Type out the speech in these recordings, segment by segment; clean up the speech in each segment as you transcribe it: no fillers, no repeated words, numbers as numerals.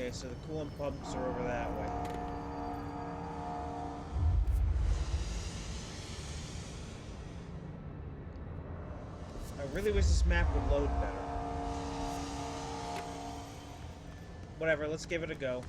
Okay, so the coolant pumps are over that way. I really wish this map would load better. Whatever, let's give it a go.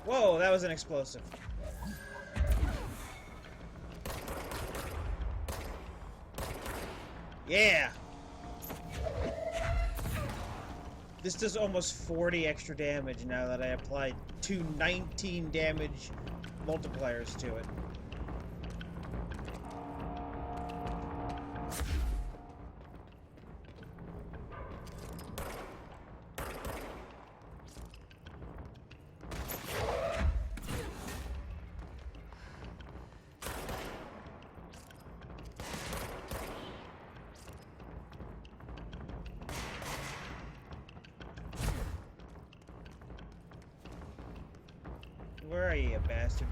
Whoa, that was an explosive. Yeah! This does almost 40 extra damage now that I applied two 19 damage multipliers to it. Where are you, you bastard?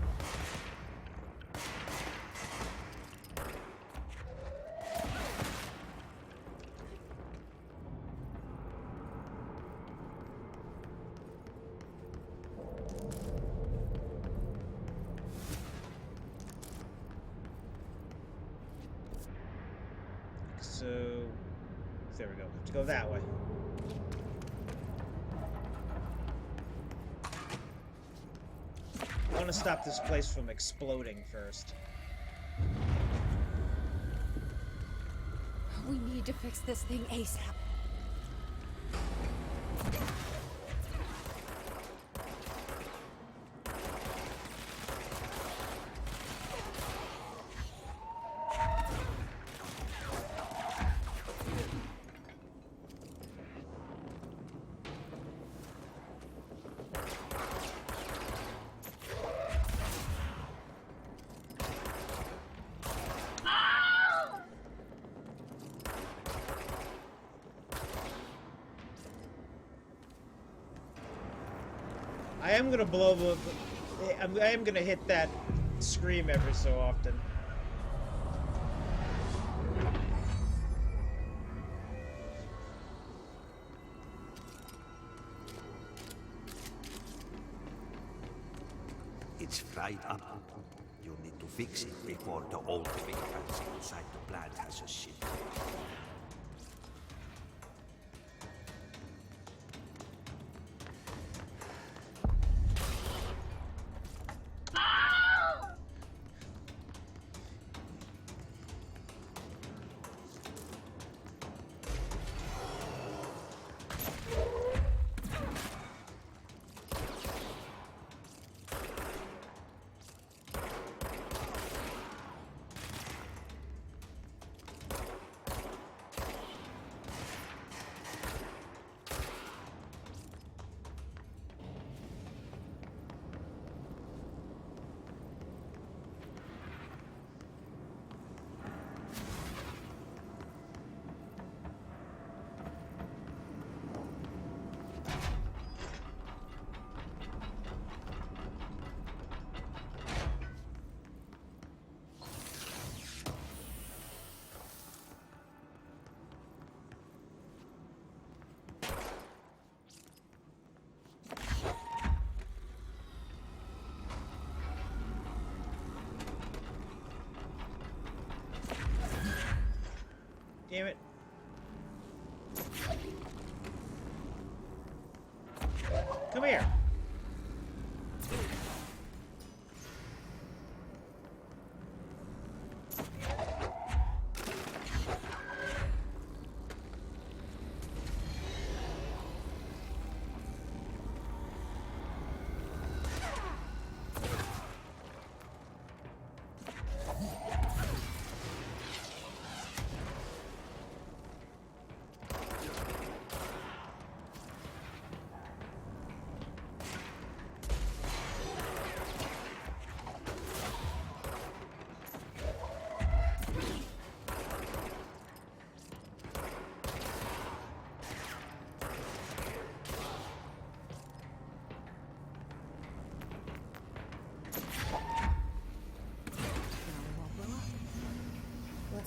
So, there we go. Have to go that way. I want to stop this place from exploding first. We need to fix this thing ASAP. I am gonna blow the... I am gonna hit that scream every so often. It's fried up. You need to fix it before the old vehicles inside the plant has a shit.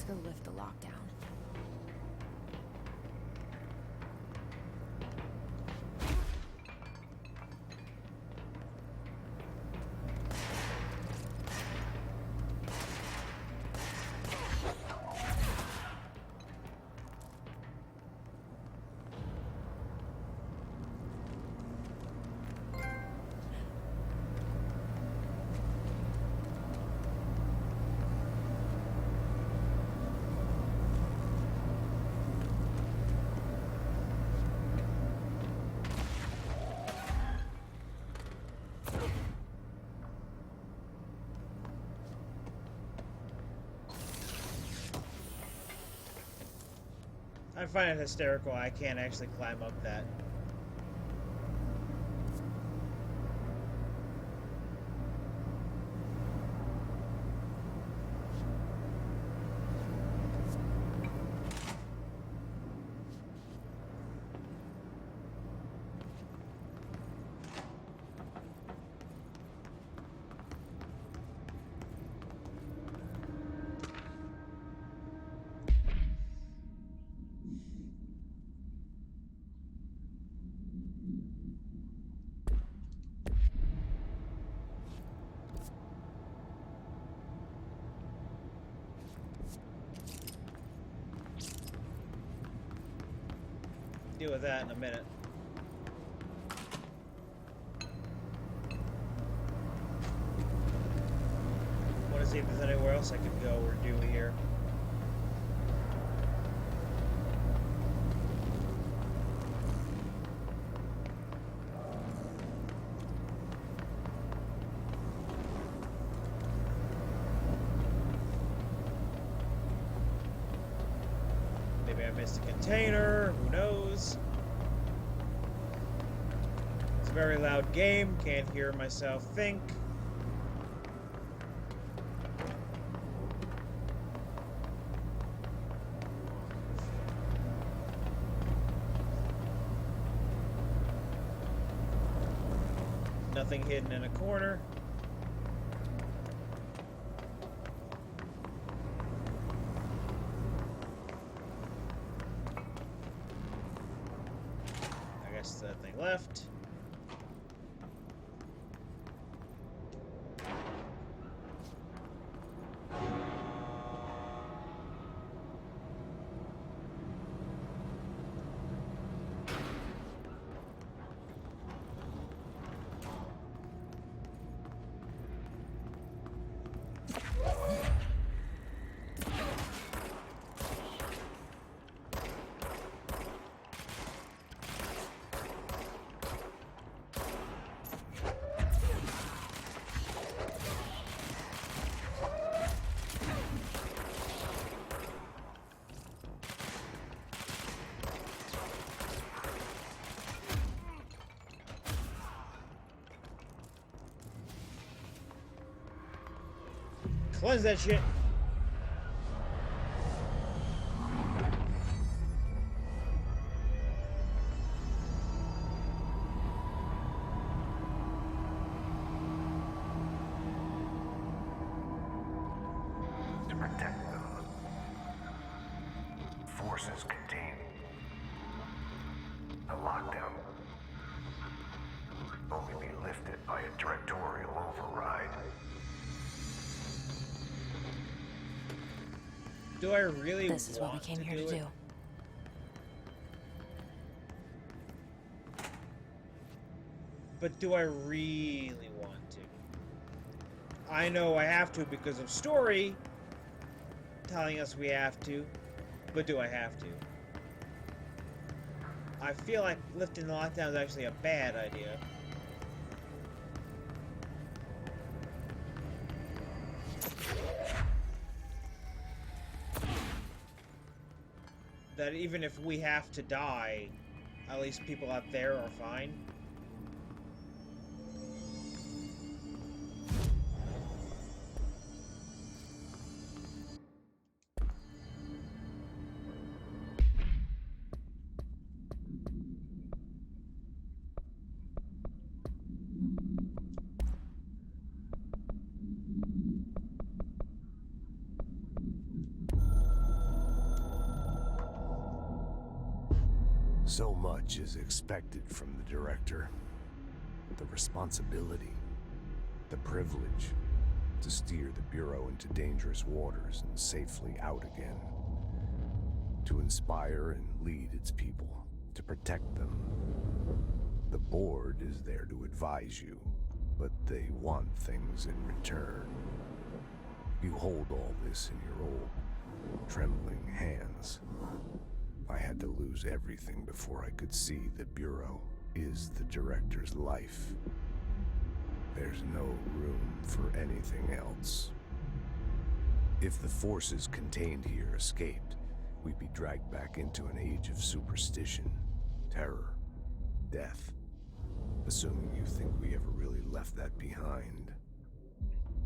to lift the lockdown. I find it hysterical I can't actually climb up that. Deal with that in a minute. Want to see if there's anywhere else I could go or do here. Maybe I missed a container, who knows? It's a very loud game, can't hear myself think. Nothing hidden in a corner. Nothing left. Cleanse that shit. To protect them, forces contain a lockdown. Only be lifted by a directorial override. Do I really This is what we came here to do. But do I really want to? I know I have to because of story telling us we have to, but do I have to? I feel like lifting the lockdown is actually a bad idea. That even if we have to die, at least people out there are fine. So much is expected from the director. The responsibility, the privilege to steer the Bureau into dangerous waters and safely out again. To inspire and lead its people, to protect them. The board is there to advise you, but they want things in return. You hold all this in your old, trembling hands. I had to lose everything before I could see the Bureau is the director's life. There's no room for anything else. If the forces contained here escaped, we'd be dragged back into an age of superstition, terror, death. Assuming you think we ever really left that behind.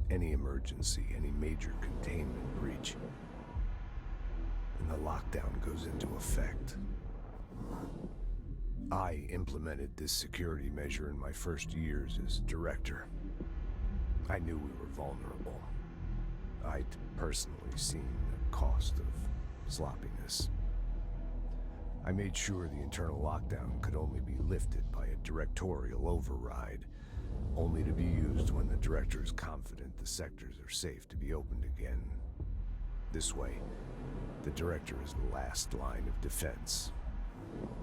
Any emergency, any major containment breach, and the lockdown goes into effect. I implemented this security measure in my first years as director. I knew we were vulnerable. I'd personally seen the cost of sloppiness. I made sure the internal lockdown could only be lifted by a directorial override, only to be used when the director is confident the sectors are safe to be opened again. This way, the director is the last line of defense.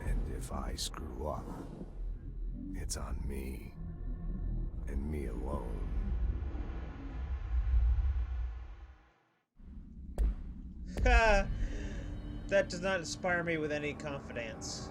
And if I screw up, it's on me, and me alone. That does not inspire me with any confidence.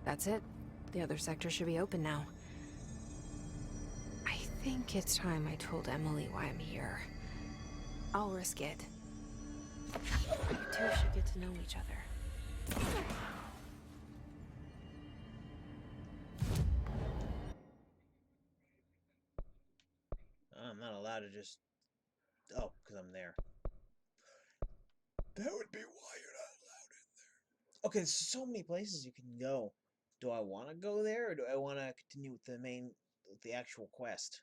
That's it. The other sector should be open now. I think it's time I told Emily why I'm here. I'll risk it. You two should get to know each other. I'm not allowed to just... Oh, because I'm there. That would be why you're not allowed in there. Okay, there's so many places you can go. Do I want to go there, or do I want to continue with the actual quest?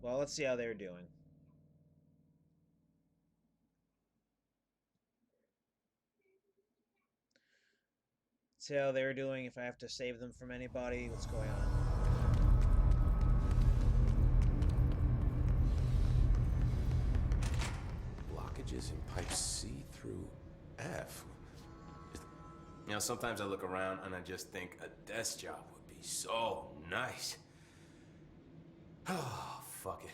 Well, let's see how they're doing. See how they're doing, if I have to save them from anybody, what's going on. Blockages in pipes C through F. You know, sometimes I look around and I just think a desk job would be so nice. Oh, fuck it.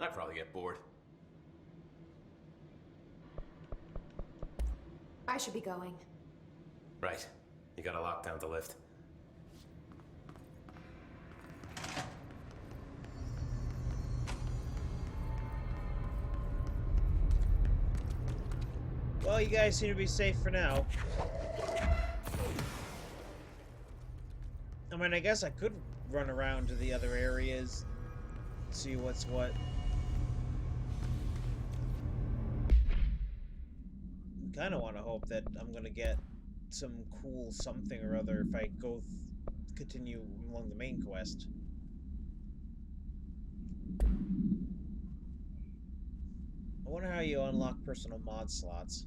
I'd probably get bored. I should be going. Right. You gotta lock down the lift. Well, you guys seem to be safe for now. I mean, I guess I could run around to the other areas, see what's what. Kind of want to hope that I'm gonna get some cool something or other if I continue along the main quest. I wonder how you unlock personal mod slots.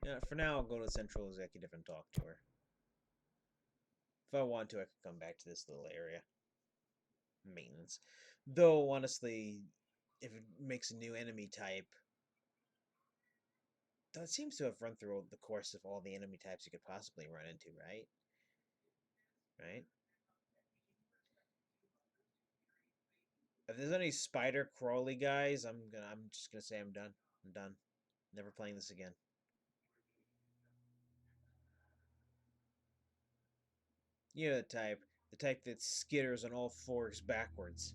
Yeah, for now, I'll go to Central Executive and talk to her. If I want to, I could come back to this little area. Maintenance. Though, honestly, if it makes a new enemy type, That seems to have run through the course of all the enemy types you could possibly run into, right? Right? If there's any spider crawly guys, I'm just gonna say I'm done. I'm done. Never playing this again. You know the type that skitters on all fours backwards.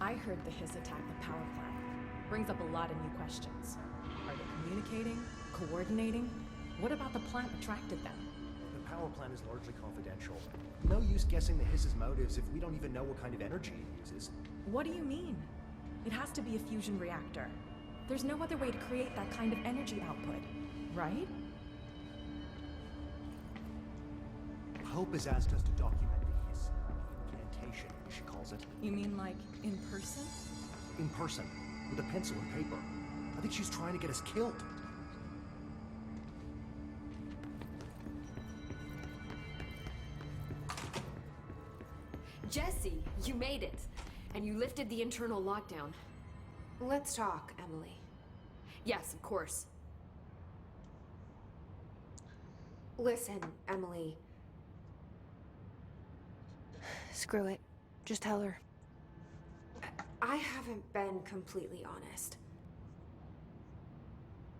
I heard the Hiss attacked the power plant. Brings up a lot of new questions. Are they communicating? Coordinating? What about the plant attracted them? The power plant is largely confidential. No use guessing the Hiss's motives if we don't even know what kind of energy it uses. What do you mean? It has to be a fusion reactor. There's no other way to create that kind of energy output, right? Hope has asked us to document the Hiss incantation, she calls it. You mean like in person? In person, with a pencil and paper. I think she's trying to get us killed. Jesse, you made it. And you lifted the internal lockdown. Let's talk, Emily. Yes, of course. Listen, Emily. Screw it. Just tell her. I haven't been completely honest.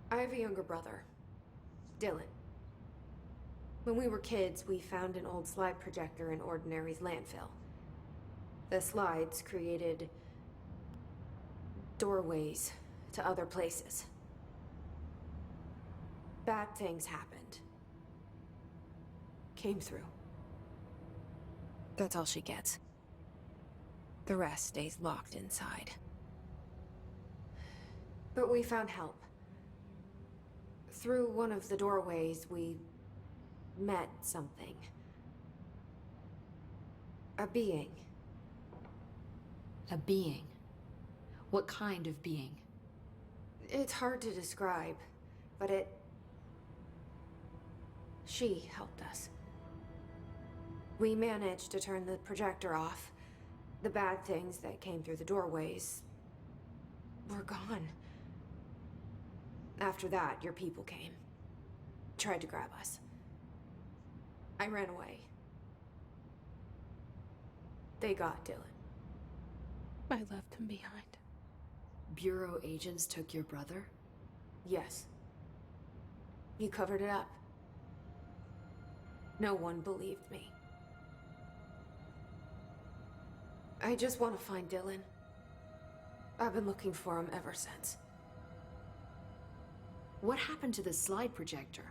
I have a younger brother, Dylan. When we were kids, we found an old slide projector in Ordinary's landfill. The slides created doorways to other places. Bad things happened. Came through. That's all she gets. The rest stays locked inside. But we found help. Through one of the doorways, we met something. A being. A being? What kind of being? It's hard to describe, but she helped us. We managed to turn the projector off. The bad things that came through the doorways were gone. After that, your people came. Tried to grab us. I ran away. They got Dylan. I left him behind. Bureau agents took your brother? Yes. You covered it up. No one believed me. I just want to find Dylan. I've been looking for him ever since. What happened to the slide projector?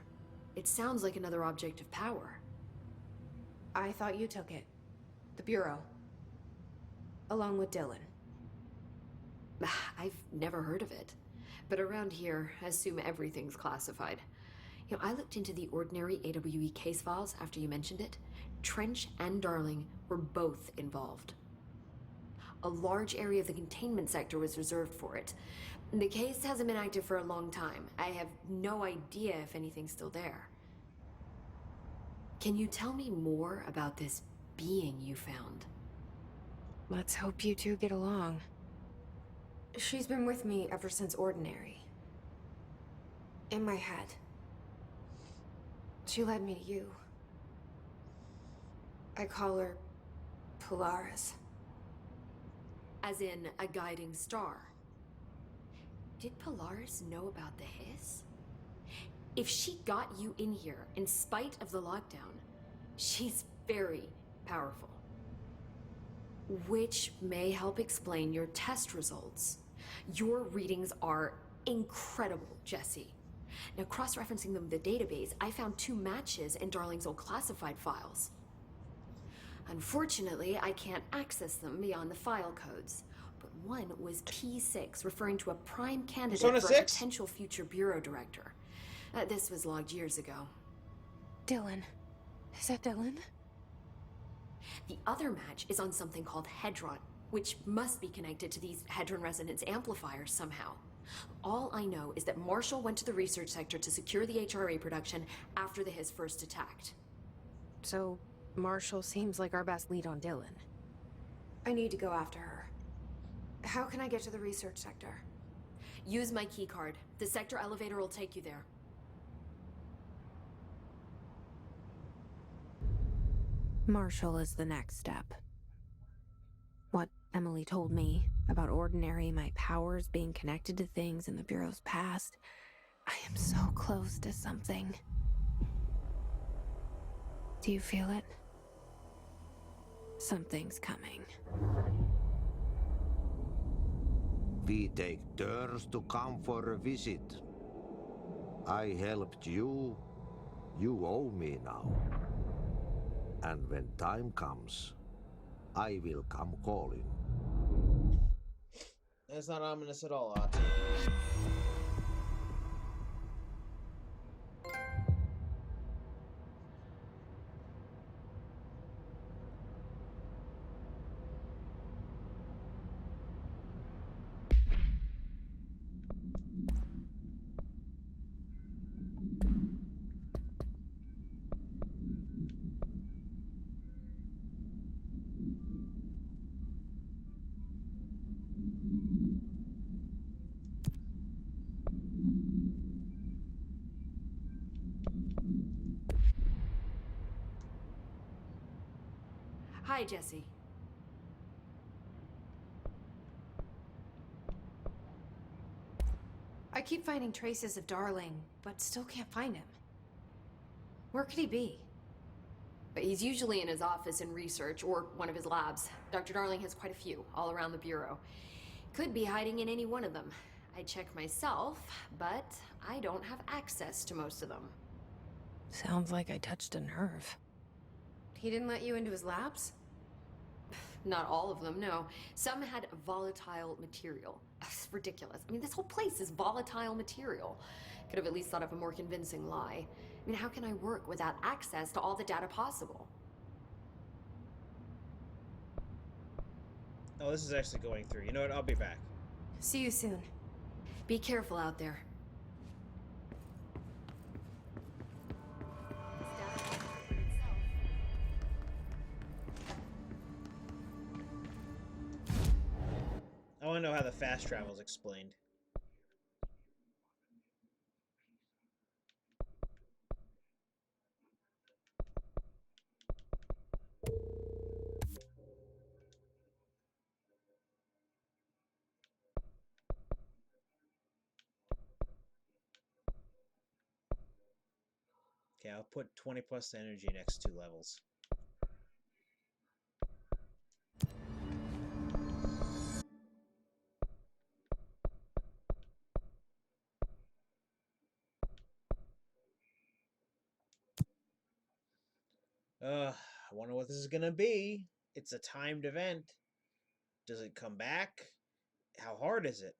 It sounds like another object of power. I thought you took it. The Bureau. Along with Dylan. I've never heard of it. But around here, I assume everything's classified. You know, I looked into the Ordinary AWE case files after you mentioned it. Trench and Darling were both involved. A large area of the containment sector was reserved for it. The case hasn't been active for a long time. I have no idea if anything's still there. Can you tell me more about this being you found? Let's hope you two get along. She's been with me ever since Ordinary. In my head. She led me to you. I call her Polaris. As in a guiding star. Did Polaris know about the Hiss? If she got you in here in spite of the lockdown, she's very powerful. Which may help explain your test results. Your readings are incredible, Jesse. Now, cross-referencing them with the database, I found 2 matches in Darling's old classified files. Unfortunately, I can't access them beyond the file codes. But one was P6, referring to a prime candidate for a potential future bureau director. This was logged years ago. Dylan. Is that Dylan? The other match is on something called Hedron, which must be connected to these Hedron resonance amplifiers somehow. All I know is that Marshall went to the research sector to secure the HRA production after the Hiss first attacked. So, Marshall seems like our best lead on Dylan. I need to go after her. How can I get to the research sector? Use my keycard. The sector elevator will take you there. Marshall is the next step. What Emily told me about Ordinary, my powers being connected to things in the Bureau's past, I am so close to something. Do you feel it? Something's coming. We take turns to come for a visit. I helped you. You owe me now. And when time comes, I will come calling. That's not ominous at all, Otto. Hi, Jesse. I keep finding traces of Darling, but still can't find him. Where could he be? But he's usually in his office in research or one of his labs. Dr. Darling has quite a few all around the Bureau. Could be hiding in any one of them. I check myself, but I don't have access to most of them. Sounds like I touched a nerve. He didn't let you into his labs? Not all of them, no. Some had volatile material. It's ridiculous. I mean, this whole place is volatile material. Could have at least thought of a more convincing lie. I mean, how can I work without access to all the data possible? Oh, this is actually going through. You know what? I'll be back. See you soon. Be careful out there. I want to know how the fast travel is explained. Okay, I'll put 20 plus energy next 2 levels. I wonder what this is gonna be. It's a timed event. Does it come back? How hard is it?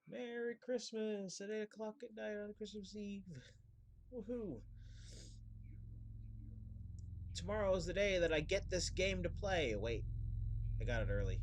Merry Christmas at 8 o'clock at night on Christmas Eve. Woohoo. Tomorrow is the day that I get this game to play. Wait, I got it early.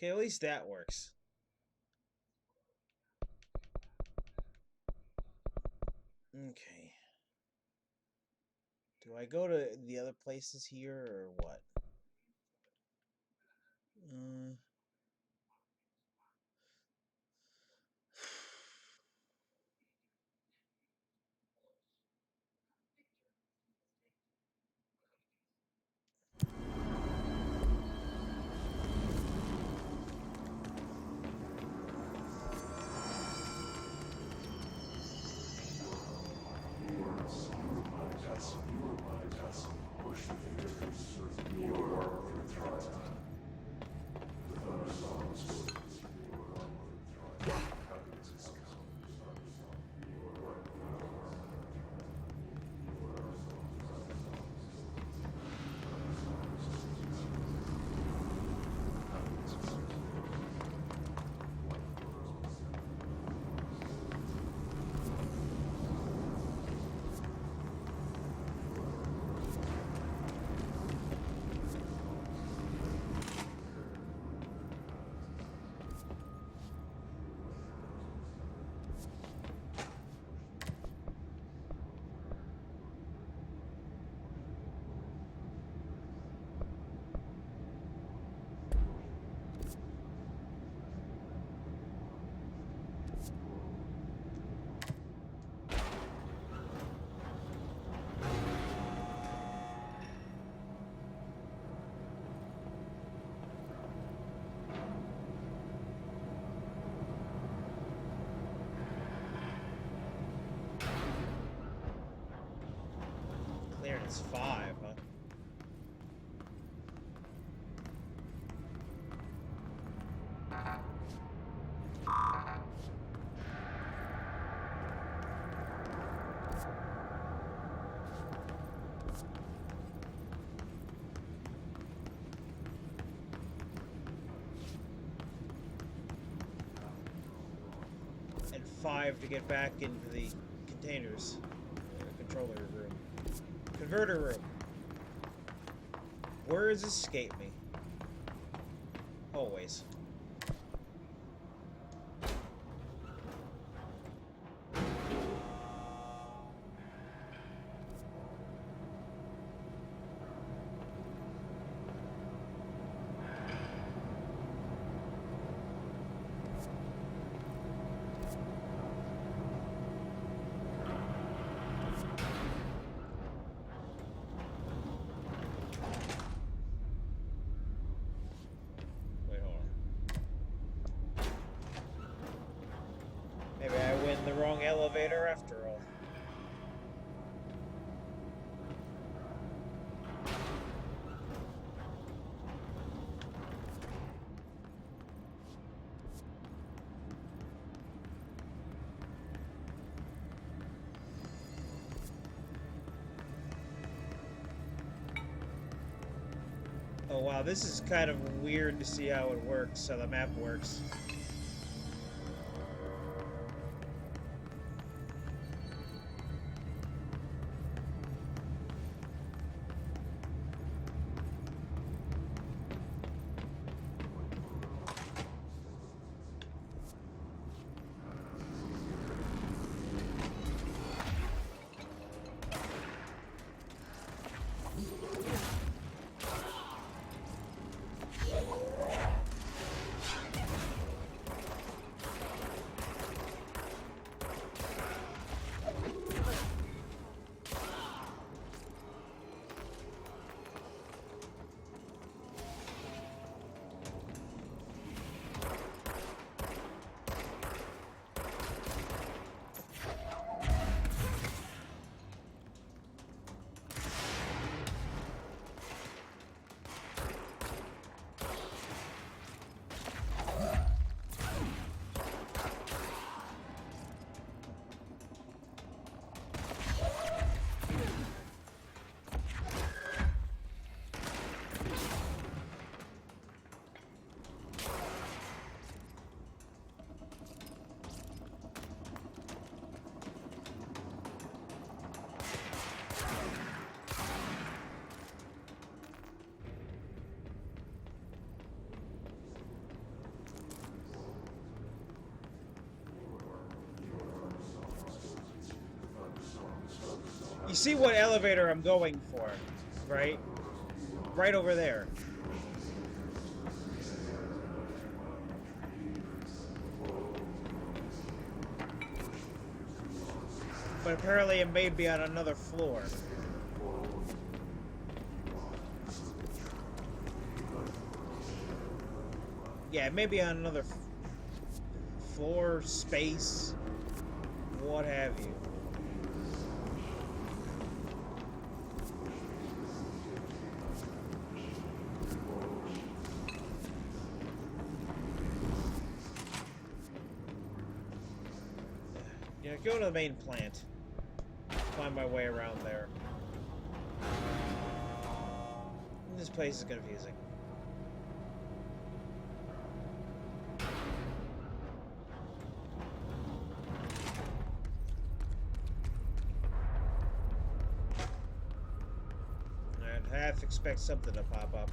Okay, at least that works. Okay. Do I go to the other places here or what? Clearance 5, huh? And 5 to get back into the containers. Controller room. Converter room. Words escape me. Always. Maybe I win the wrong elevator after all. Oh wow, this is kind of weird to see how it works, how the map works. You see what elevator I'm going for, right? Right over there. But apparently it may be on another floor. Yeah, it may be on another floor, space, what have you. Yeah, go to the main plant. Find my way around there. This place is confusing. I'd half expect something to pop up.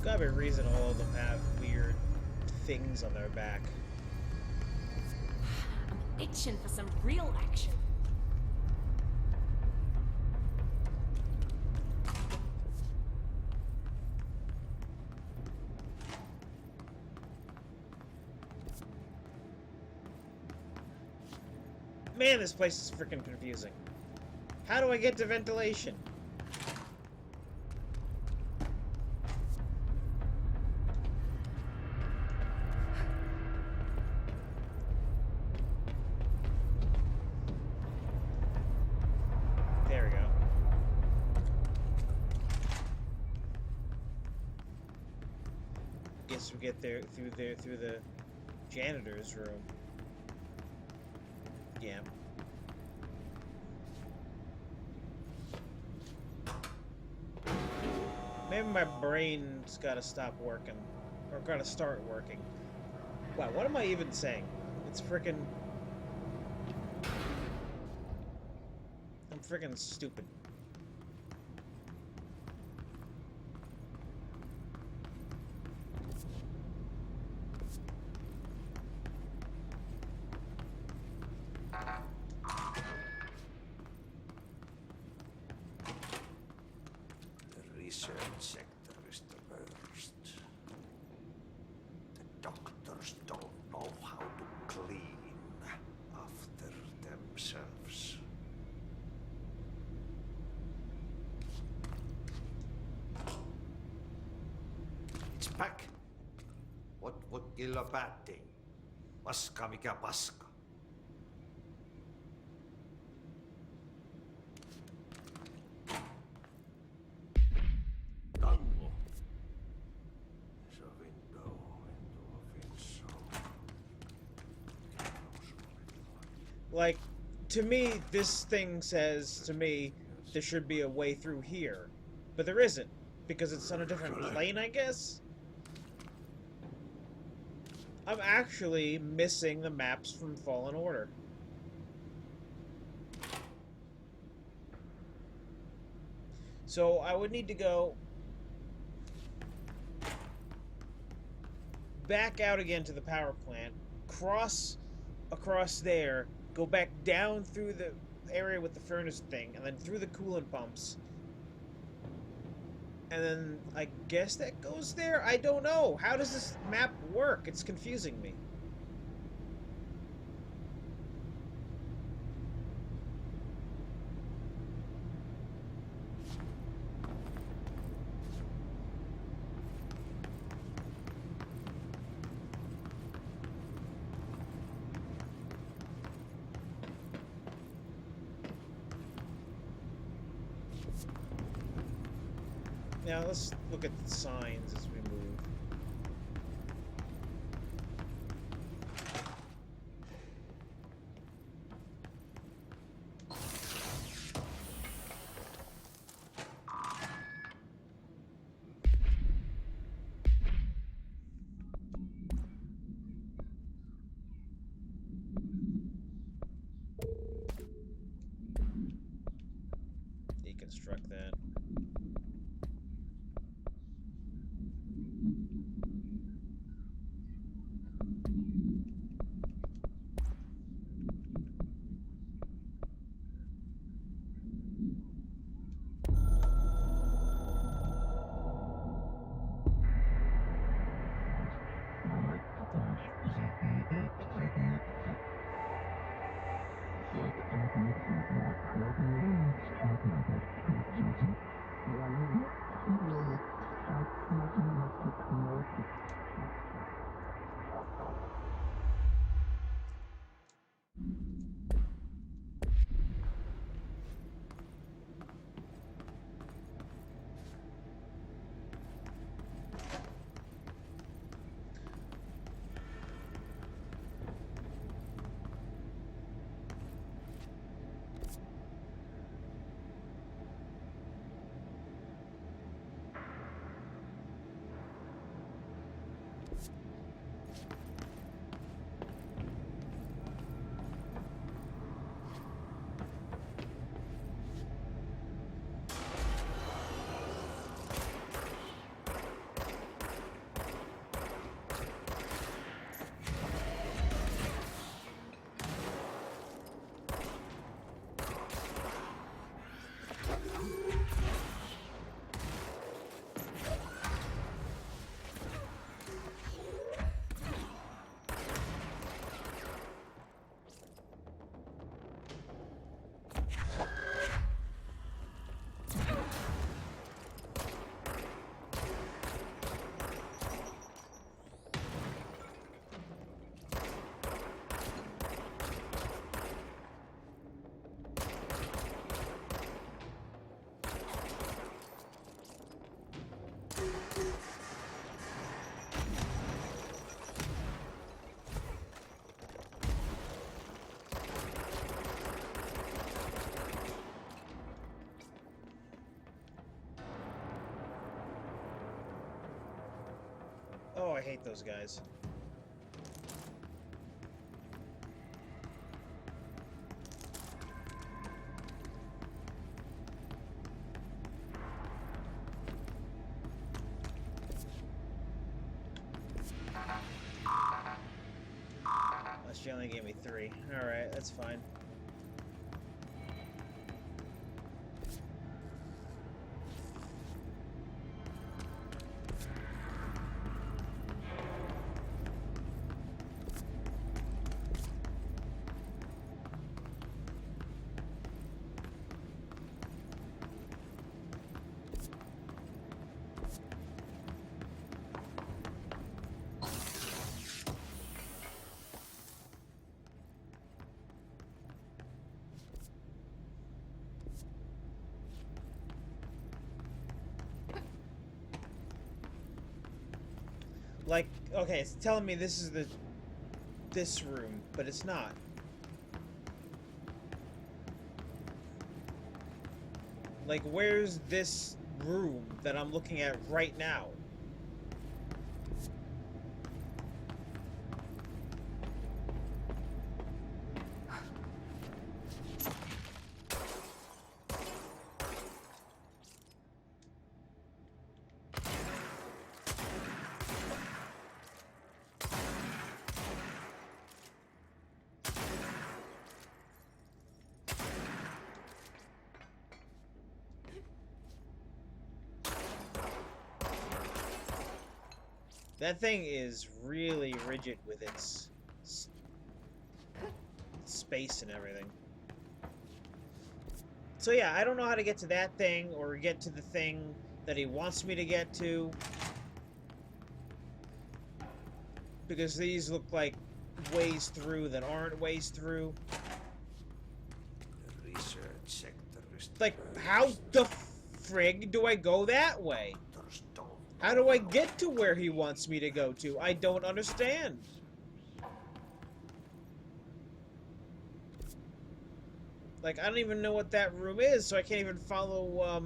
Gotta be a reason all of them have weird things on their back. I'm itching for some real action. Man, this place is freaking confusing. How do I get to ventilation? There we go. Guess we get there through the janitor's room. Yeah. Maybe my brain's gotta stop working. Or gotta start working. Wow, what am I even saying? It's freaking... I'm freaking stupid. The research sector is the worst. The doctors don't know how to clean after themselves. It's back. What killer bad thing? Paska mikä paska. Tango. There's a window into a window. Like, to me, this thing says to me there should be a way through here. But there isn't, because it's on a different plane, I guess? I'm actually missing the maps from Fallen Order. So I would need to go back out again to the power plant, cross across there, go back down through the area with the furnace thing, and then through the coolant pumps. And then I guess that goes there? I don't know. How does this map work? It's confusing me. Now let's look at the signs as we move. Deconstruct that. Oh, I hate those guys. She only gave me 3. Alright, that's fine. Like, okay, it's telling me this is this room, but it's not. Like, where's this room that I'm looking at right now? That thing is really rigid with its space and everything. So yeah, I don't know how to get to that thing or get to the thing that he wants me to get to. Because these look like ways through that aren't ways through. Research sector. Like, how the frig do I go that way? How do I get to where he wants me to go to? I don't understand. Like, I don't even know what that room is, so I can't even follow,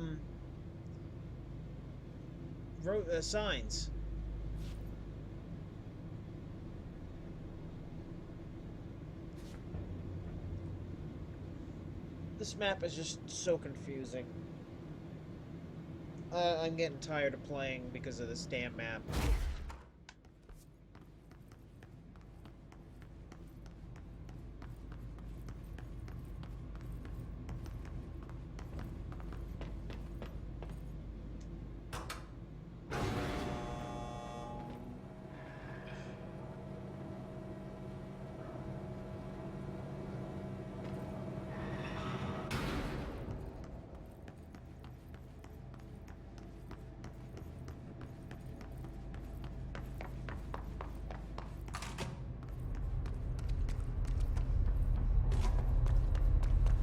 signs. This map is just so confusing. I'm getting tired of playing because of this damn map.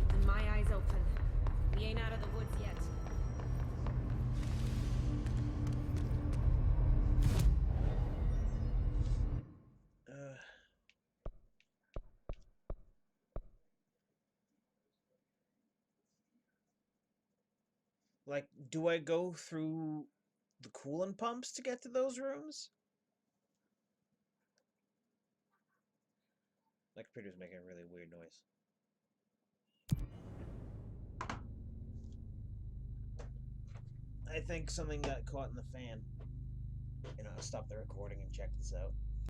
Keeping my eyes open. We ain't out of the woods yet. Like, do I go through the coolant pumps to get to those rooms? My computer's making a really weird noise. I think something got caught in the fan. You know, I'll stop the recording and check this out.